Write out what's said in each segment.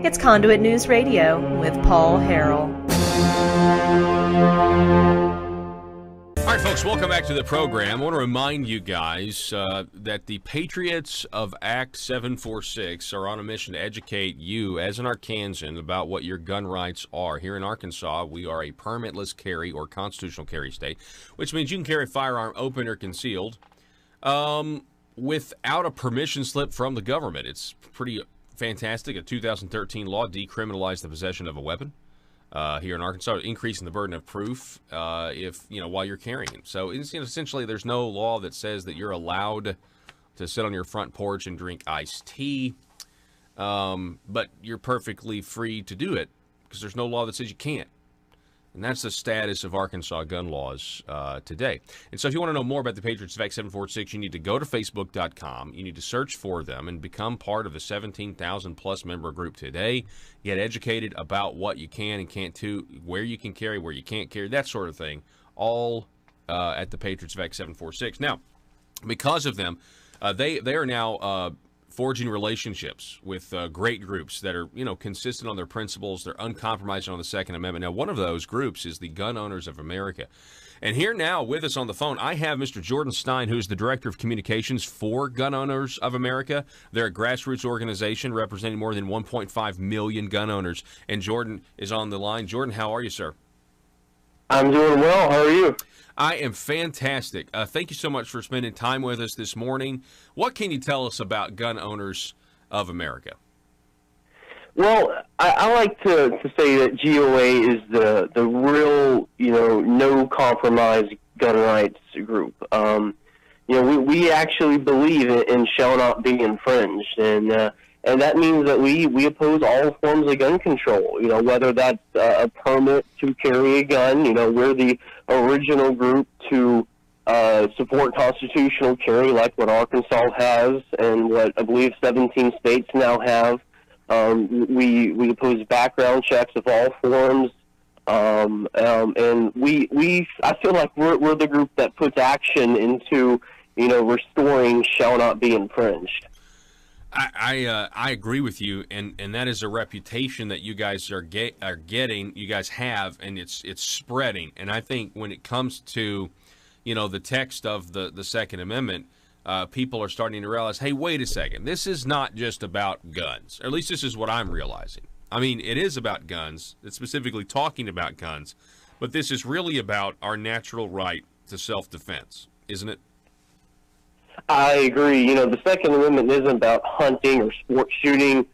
It's Conduit News Radio with Paul Harrell. All right, folks, welcome back to the program. I want to remind you guys that the Patriots of Act 746 are on a mission to educate you as an Arkansan about what your gun rights are. Here in Arkansas, we are a permitless carry or constitutional carry state, which means you can carry a firearm open or concealed without a permission slip from the government. It's pretty fantastic. A 2013 law decriminalized the possession of a weapon here in Arkansas, increasing the burden of proof while you're carrying it. So it's, essentially there's no law that says that you're allowed to sit on your front porch and drink iced tea, but you're perfectly free to do it because there's no law that says you can't. And that's the status of Arkansas gun laws today. And so if you want to know more about the Patriots of Act 746, you need to go to Facebook.com. You need to search for them and become part of the 17,000-plus member group today. Get educated about what you can and can't do, where you can carry, where you can't carry, that sort of thing, all at the Patriots of Act 746. Now, because of them, they are now forging relationships with great groups that are, consistent on their principles. They're uncompromising on the Second Amendment. Now, one of those groups is the Gun Owners of America. And here now with us on the phone, I have Mr. Jordan Stein, who is the Director of Communications for Gun Owners of America. They're a grassroots organization representing more than 1.5 million gun owners. And Jordan is on the line. Jordan, how are you, sir? I'm doing well. How are you? I am fantastic. Thank you so much for spending time with us this morning. What can you tell us about Gun Owners of America? Well, I like to say that GOA is the real, no compromise gun rights group. We actually believe in shall not be infringed, and that means that we oppose all forms of gun control. Whether that's a permit to carry a gun. We're the original group to support constitutional carry, like what Arkansas has, and what I believe 17 states now have. We oppose background checks of all forms, and I feel like we're the group that puts action into restoring shall not be infringed. I agree with you, and that is a reputation that you guys are getting. You guys have, and it's spreading. And I think when it comes to, the text of the Second Amendment, people are starting to realize, hey, wait a second, this is not just about guns. Or at least this is what I'm realizing. I mean, it is about guns. It's specifically talking about guns, but this is really about our natural right to self-defense, isn't it? I agree. The Second Amendment isn't about hunting or sport shooting.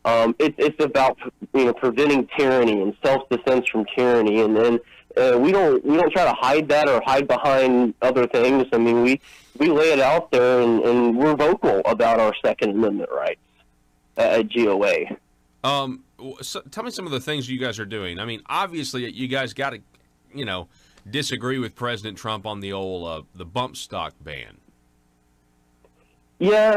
It's about preventing tyranny and self-defense from tyranny, and then we don't try to hide that or hide behind other things. I mean, we lay it out there, and we're vocal about our Second Amendment rights at GOA. So tell me some of the things you guys are doing. I mean, obviously, you guys got to disagree with President Trump on the old the bump stock ban. Yeah,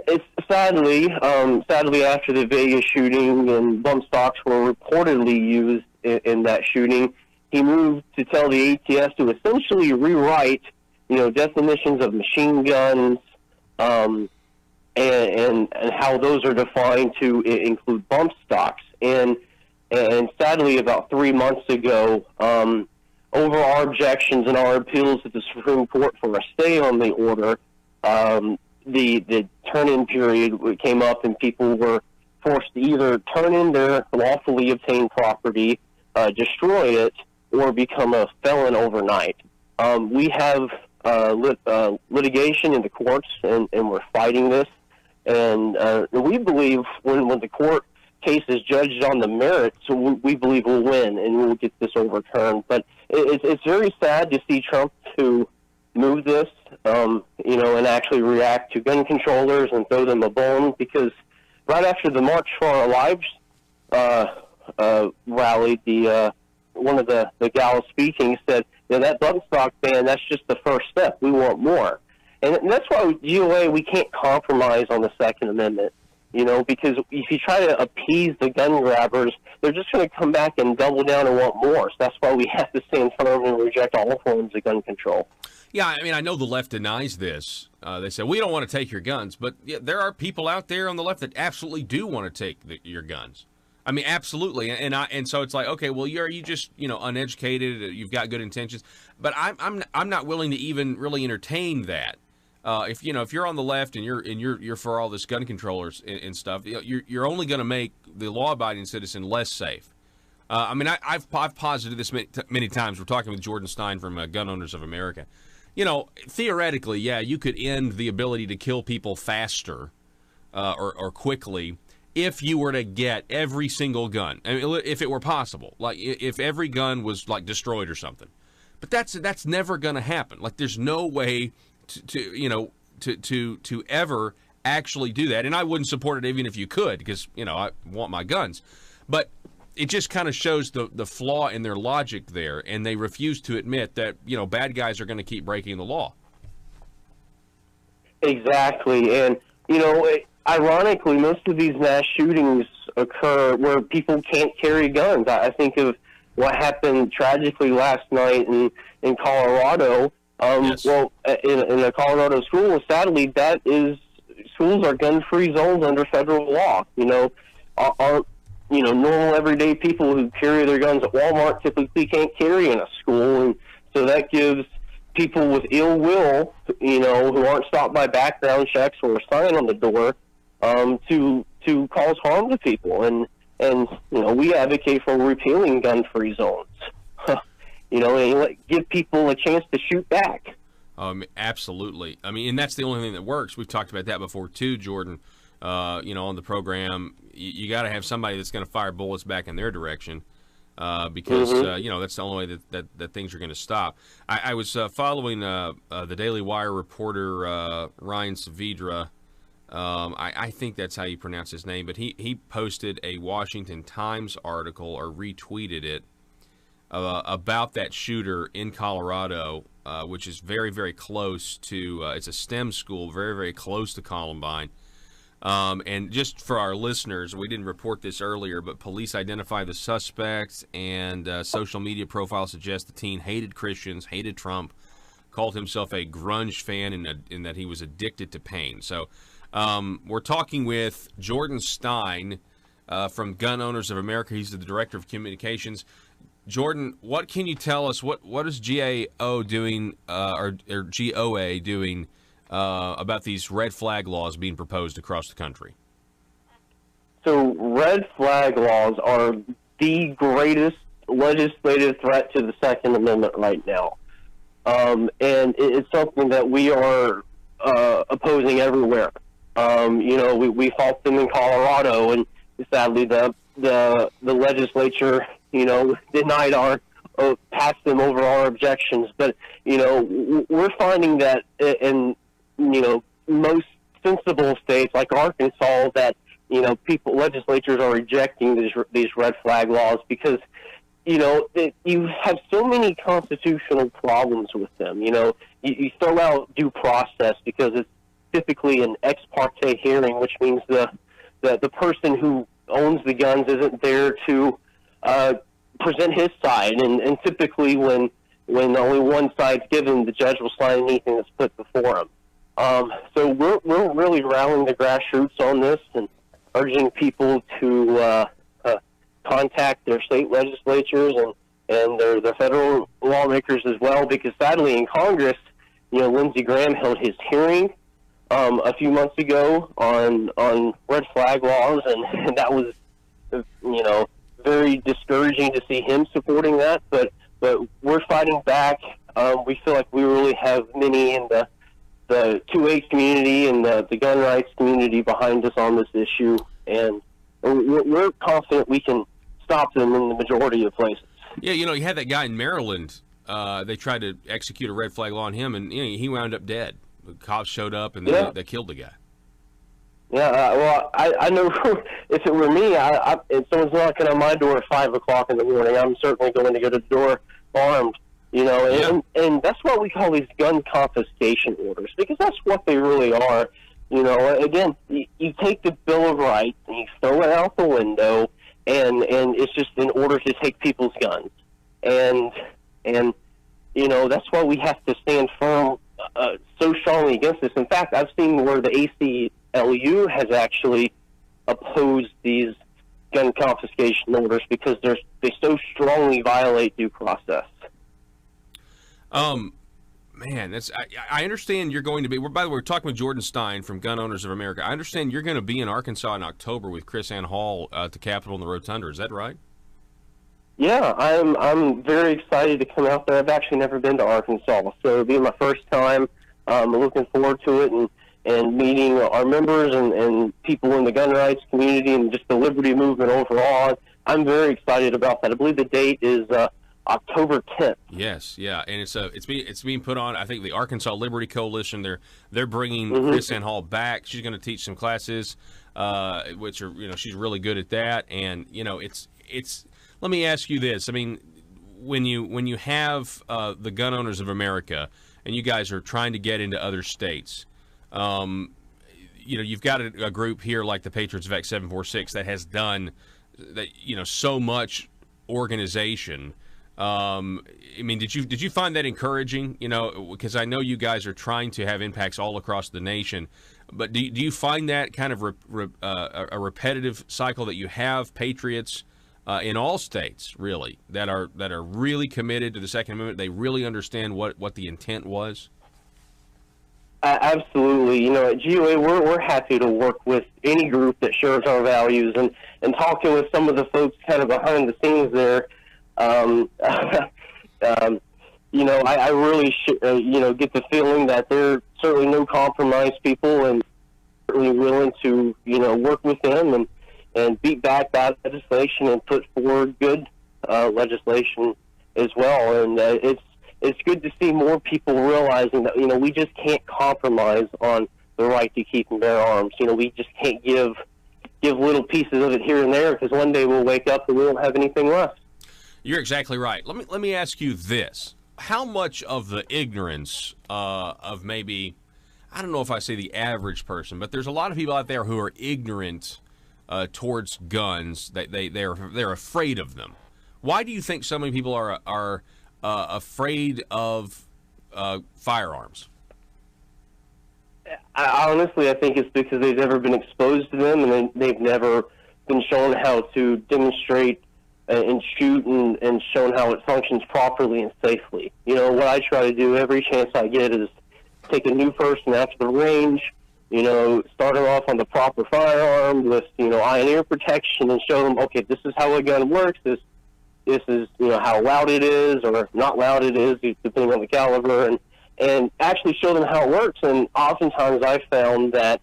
it's sadly after the Vegas shooting and bump stocks were reportedly used in that shooting, he moved to tell the ATF to essentially rewrite, definitions of machine guns, and how those are defined to include bump stocks. And sadly, about 3 months ago, over our objections and our appeals at the Supreme Court for a stay on the order, the turn-in period came up, and people were forced to either turn in their lawfully obtained property, destroy it, or become a felon overnight. We have litigation in the courts, and we're fighting this. And we believe when the court case is judged on the merits, we believe we'll win and we'll get this overturned. But it's very sad to see Trump to move this, and actually react to gun controllers and throw them a bone, because right after the March for Our Lives rally, one of the gals speaking said, that bump stock ban, that's just the first step. We want more. And that's why with GOA, we can't compromise on the Second Amendment, because if you try to appease the gun grabbers, they're just going to come back and double down and want more. So that's why we have to stand firm and reject all forms of gun control. Yeah, I mean, I know the left denies this. They say, we don't want to take your guns. But yeah, there are people out there on the left that absolutely do want to take your guns. I mean, absolutely, and so it's like, okay, well, are you just uneducated? You've got good intentions, but I'm not willing to even really entertain that. If you're on the left and you're for all this gun controllers and stuff, you're only going to make the law-abiding citizen less safe. I mean, I've posited this many times. We're talking with Jordan Stein from Gun Owners of America. Theoretically, yeah, you could end the ability to kill people faster or quickly if you were to get every single gun. I mean, if it were possible, like if every gun was like destroyed or something. But that's never going to happen. Like, there's no way to ever actually do that. And I wouldn't support it even if you could, because I want my guns. But it just kind of shows the flaw in their logic there, and they refuse to admit that bad guys are going to keep breaking the law. Exactly, and ironically, most of these mass shootings occur where people can't carry guns. I think of what happened tragically last night in Colorado. Yes. Well, in a Colorado school, sadly, schools are gun-free zones under federal law. Aren't normal everyday people who carry their guns at Walmart typically can't carry in a school, and so that gives people with ill will, who aren't stopped by background checks or a sign on the door, to cause harm to people. And we advocate for repealing gun-free zones. And give people a chance to shoot back. Absolutely. I mean, and that's the only thing that works. We've talked about that before too, Jordan. On the program, you got to have somebody that's going to fire bullets back in their direction, because that's the only way that things are going to stop. I was following the Daily Wire reporter Ryan Saavedra. I think that's how you pronounce his name, but he posted a Washington Times article, or retweeted it, about that shooter in Colorado, which is very, very close to, it's a STEM school, very, very close to Columbine. And just for our listeners, we didn't report this earlier, but police identify the suspect, and social media profiles suggest the teen hated Christians, hated Trump, called himself a grunge fan, in that he was addicted to pain. So we're talking with Jordan Stein from Gun Owners of America. He's the Director of Communications. Jordan, what can you tell us? What is GAO doing, or GOA doing, about these red flag laws being proposed across the country? So red flag laws are the greatest legislative threat to the Second Amendment right now. And it's something that we are opposing everywhere. We fought them in Colorado, and sadly the legislature, denied passed them over our objections. But, we're finding that in most sensible states like Arkansas, that legislatures are rejecting these red flag laws because you have so many constitutional problems with them. You throw out due process because it's typically an ex parte hearing, which means the person who owns the guns isn't there to present his side, and typically when only one side's given, the judge will sign anything that's put before him. So we're really rallying the grassroots on this and urging people to contact their state legislatures and their federal lawmakers as well, because sadly in Congress, Lindsey Graham held his hearing a few months ago on red flag laws, and that was very discouraging to see him supporting that. But we're fighting back. We feel like we really have many in the 2A community and the gun rights community behind us on this issue, and we're confident we can stop them in the majority of places. Yeah, you had that guy in Maryland. They tried to execute a red flag law on him, and he wound up dead. The cops showed up, and they killed the guy. Yeah, well, I know if it were me, if someone's knocking on my door at 5 o'clock in the morning, I'm certainly going to go to the door armed. And that's why we call these gun confiscation orders, because that's what they really are. Again, you take the Bill of Rights and you throw it out the window, and it's just in order to take people's guns. And that's why we have to stand firm so strongly against this. In fact, I've seen where the ACLU has actually opposed these gun confiscation orders because they so strongly violate due process. Man, I understand you're going to be. By the way, we're talking with Jordan Stein from Gun Owners of America. I understand you're going to be in Arkansas in October with Chris Ann Hall at the Capitol in the Rotunda. Is that right? Yeah, I'm very excited to come out there. I've actually never been to Arkansas, so it'll be my first time. I'm looking forward to it and meeting our members and people in the gun rights community and just the liberty movement overall. I'm very excited about that. I believe the date is October 10th. Yes, yeah, and it's being put on. I think the Arkansas Liberty Coalition. They're bringing Chris Ann Hall back. She's going to teach some classes, which are she's really good at that. And it's. Let me ask you this. I mean, when you have the Gun Owners of America, and you guys are trying to get into other states, you've got a group here like the Patriots of Act 746 that has done that. So much organization. I mean, did you find that encouraging? Because I know you guys are trying to have impacts all across the nation, but do you find that kind of a repetitive cycle that you have patriots in all states really that are really committed to the Second Amendment? They really understand what the intent was. Absolutely. At GOA, we're happy to work with any group that shares our values, and talking with some of the folks kind of behind the scenes there. I really get the feeling that they're certainly no compromise people and certainly willing to work with them and beat back bad legislation and put forward good legislation as well. And it's good to see more people realizing that we just can't compromise on the right to keep and bear arms. We just can't give little pieces of it here and there, because one day we'll wake up and we won't have anything left. You're exactly right. Let me ask you this: how much of the ignorance of maybe, I don't know if I say the average person, but there's a lot of people out there who are ignorant towards guns, that they're afraid of them. Why do you think so many people are afraid of firearms? I think it's because they've never been exposed to them, and they've never been shown how to demonstrate and shoot and shown how it functions properly and safely. What I try to do every chance I get is take a new person after the range, start them off on the proper firearm with, eye and ear protection, and show them, okay, this is how a gun works. This is, how loud it is or not loud it is, depending on the caliber, and actually show them how it works. And oftentimes I've found that,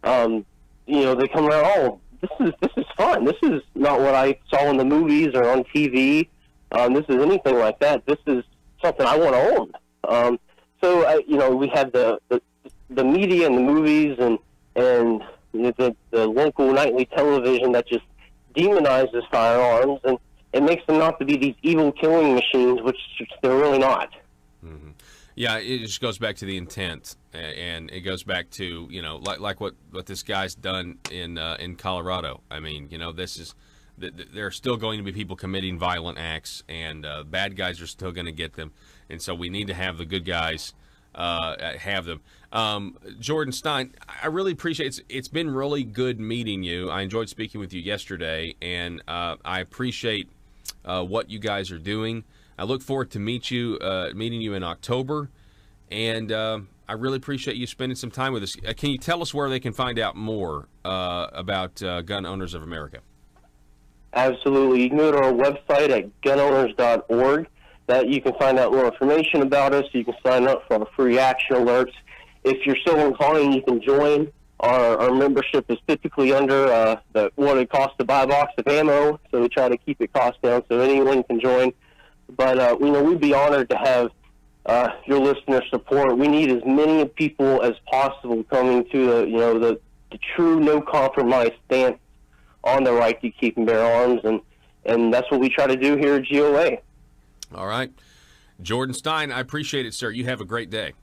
they come around, oh, this is fun. This is not what I saw in the movies or on TV. This is anything like that. This is something I want to own. We have the media and the movies and the local nightly television that just demonizes firearms, and it makes them not to be these evil killing machines, which they're really not. Mm-hmm. Yeah, it just goes back to the intent, and it goes back to like what this guy's done in Colorado. I mean, there are still going to be people committing violent acts, and bad guys are still going to get them, and so we need to have the good guys have them. Jordan Stein, I really appreciate it. It's been really good meeting you. I enjoyed speaking with you yesterday, and I appreciate what you guys are doing. I look forward to meeting you in October, and I really appreciate you spending some time with us. Can you tell us where they can find out more about Gun Owners of America? Absolutely. You can go to our website at gunowners.org. That you can find out more information about us. You can sign up for our free action alerts. If you're so inclined, you can join. Our membership is typically under what it costs to buy a box of ammo, so we try to keep it cost down so anyone can join. But we'd be honored to have your listener support. We need as many people as possible coming to the true no compromise stance on the right to keep and bear arms, and that's what we try to do here at GOA. All right, Jordan Stein, I appreciate it, sir. You have a great day.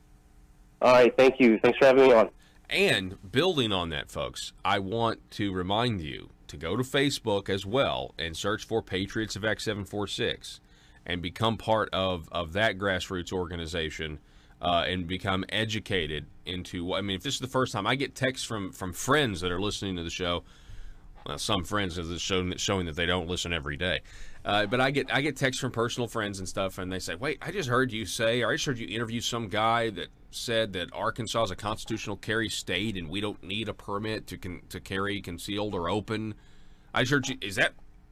All right, thank you. Thanks for having me on. And building on that, folks, I want to remind you to go to Facebook as well and search for Patriots of Act 746 and become part of that grassroots organization and become educated into, I mean, if this is the first time, I get texts from friends that are listening to the show, some friends is showing that they don't listen every day. But I get texts from personal friends and stuff, and they say, "Wait, I just heard you say, or I just heard you interview some guy that said that Arkansas is a constitutional carry state, and we don't need a permit to carry concealed or open." I just heard you.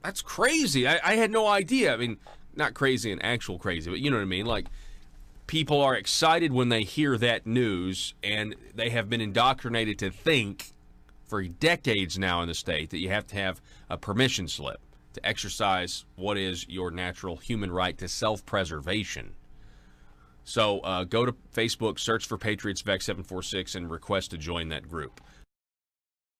That's crazy? I had no idea. I mean, not crazy and actual crazy, but you know what I mean. Like, people are excited when they hear that news, and they have been indoctrinated to think for decades now in the state that you have to have a permission slip to exercise what is your natural human right to self-preservation. So go to Facebook, search for Patriots VEC 746, and request to join that group.